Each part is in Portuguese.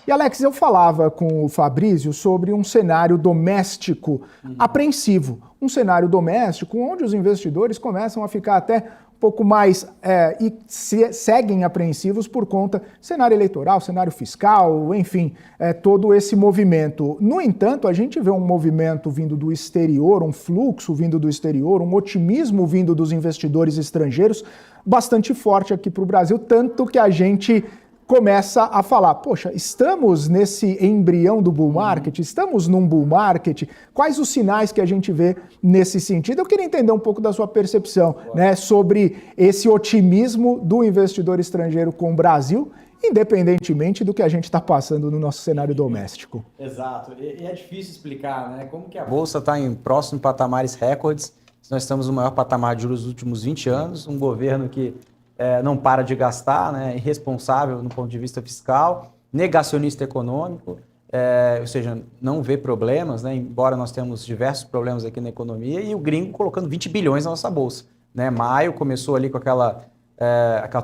E Alex, eu falava com o Fabrício sobre um cenário doméstico apreensivo. Um cenário doméstico onde os investidores começam a ficar até um pouco mais e seguem apreensivos por conta do cenário eleitoral, cenário fiscal, enfim, todo esse movimento. No entanto, a gente vê um movimento vindo do exterior, um fluxo vindo do exterior, um otimismo vindo dos investidores estrangeiros bastante forte aqui para o Brasil, tanto que a gente começa a falar, poxa, estamos nesse embrião do bull market? Estamos num bull market? Quais os sinais que a gente vê nesse sentido? Eu queria entender um pouco da sua percepção, né, sobre esse otimismo do investidor estrangeiro com o Brasil, independentemente do que a gente está passando no nosso cenário doméstico. Exato. E é difícil explicar, né, como que a Bolsa está em próximos patamares recordes. Nós estamos no maior patamar de juros dos últimos 20 anos, um governo que não para de gastar, né, irresponsável no ponto de vista fiscal, negacionista econômico, ou seja, não vê problemas, né, embora nós tenhamos diversos problemas aqui na economia, e o gringo colocando 20 bilhões na nossa bolsa. Né? Maio começou ali com aquela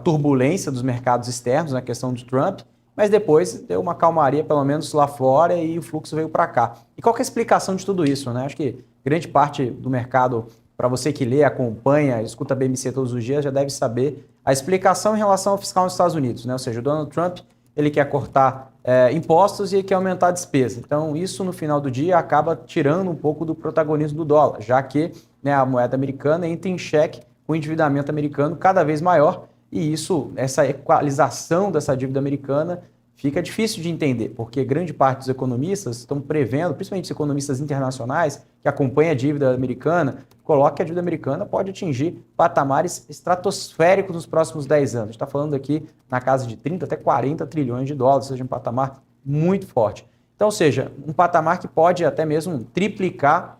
turbulência dos mercados externos, na questão do Trump, mas depois deu uma calmaria, pelo menos lá fora, e o fluxo veio para cá. E qual que é a explicação de tudo isso? Né? Acho que grande parte do mercado, para você que lê, acompanha, escuta a BMC todos os dias, já deve saber a explicação em relação ao fiscal nos Estados Unidos. Né? Ou seja, o Donald Trump ele quer cortar impostos e quer aumentar a despesa. Então, isso no final do dia acaba tirando um pouco do protagonismo do dólar, já que, né, a moeda americana entra em xeque com o endividamento americano cada vez maior, e isso, essa equalização dessa dívida americana fica difícil de entender, porque grande parte dos economistas estão prevendo, principalmente os economistas internacionais, que acompanham a dívida americana, colocam que a dívida americana pode atingir patamares estratosféricos nos próximos 10 anos. A gente está falando aqui na casa de 30 até 40 trilhões de dólares, ou seja, um patamar muito forte. Então, ou seja, um patamar que pode até mesmo triplicar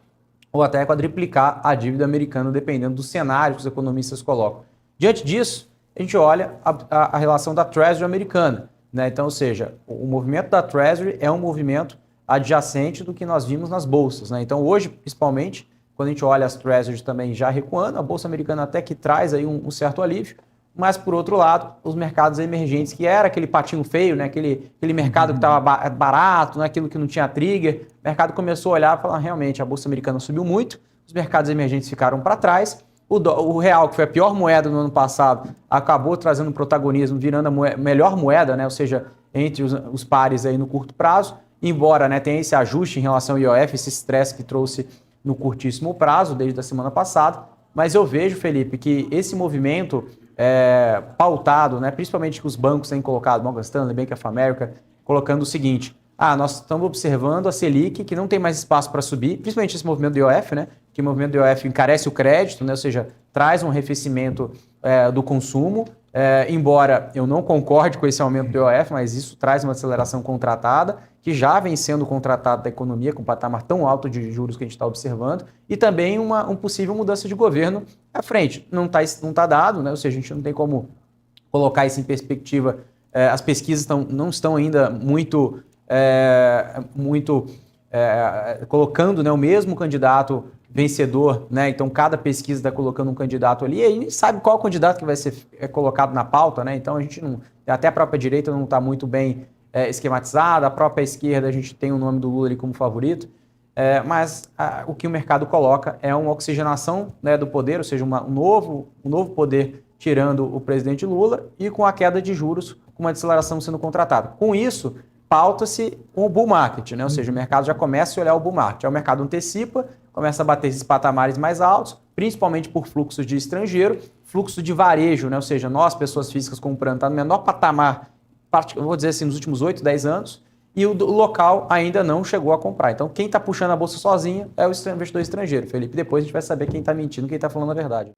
ou até quadriplicar a dívida americana, dependendo do cenário que os economistas colocam. Diante disso, a gente olha a relação da Treasury americana. Né? Então, ou seja, o movimento da Treasury é um movimento adjacente do que nós vimos nas bolsas. Né? Então, hoje, principalmente, quando a gente olha as Treasuries também já recuando, a Bolsa Americana até que traz aí um certo alívio, mas, por outro lado, os mercados emergentes, que era aquele patinho feio, né? aquele mercado que estava barato, né? Aquilo que não tinha trigger, o mercado começou a olhar e falar, realmente, a Bolsa Americana subiu muito, os mercados emergentes ficaram para trás, o real, que foi a pior moeda no ano passado, acabou trazendo protagonismo, virando a melhor moeda, né? Ou seja, entre os pares aí no curto prazo, embora, né, tenha esse ajuste em relação ao IOF, esse estresse que trouxe no curtíssimo prazo, desde a semana passada, mas eu vejo, Felipe, que esse movimento pautado, né, principalmente que os bancos têm colocado, Morgan Stanley, Bank of America, colocando o seguinte, nós estamos observando a Selic, que não tem mais espaço para subir, principalmente esse movimento do IOF, né? Que o movimento do IOF encarece o crédito, né? Ou seja, traz um arrefecimento do consumo, embora eu não concorde com esse aumento do IOF, mas isso traz uma aceleração contratada, que já vem sendo contratada da economia, com um patamar tão alto de juros que a gente está observando, e também uma possível mudança de governo à frente. Não tá dado, né? Ou seja, a gente não tem como colocar isso em perspectiva, as pesquisas não estão ainda muito colocando, né, o mesmo candidato vencedor, né? Então cada pesquisa está colocando um candidato ali e aí nem sabe qual candidato que vai ser colocado na pauta, né? Então a gente não, até a própria direita não está muito bem esquematizada, a própria esquerda a gente tem o nome do Lula ali como favorito, mas o que o mercado coloca é uma oxigenação, né, do poder, ou seja, um novo poder tirando o presidente Lula e com a queda de juros, com uma desaceleração sendo contratada. Com isso, pauta-se o bull market, né? Ou seja, o mercado já começa a olhar o bull market. Aí o mercado antecipa, começa a bater esses patamares mais altos, principalmente por fluxos de estrangeiro, fluxo de varejo, né? Ou seja, nós, pessoas físicas, comprando, está no menor patamar, eu vou dizer assim, nos últimos 8, 10 anos, e o local ainda não chegou a comprar. Então, quem está puxando a bolsa sozinho é o investidor estrangeiro, Felipe. Depois a gente vai saber quem está mentindo, quem está falando a verdade.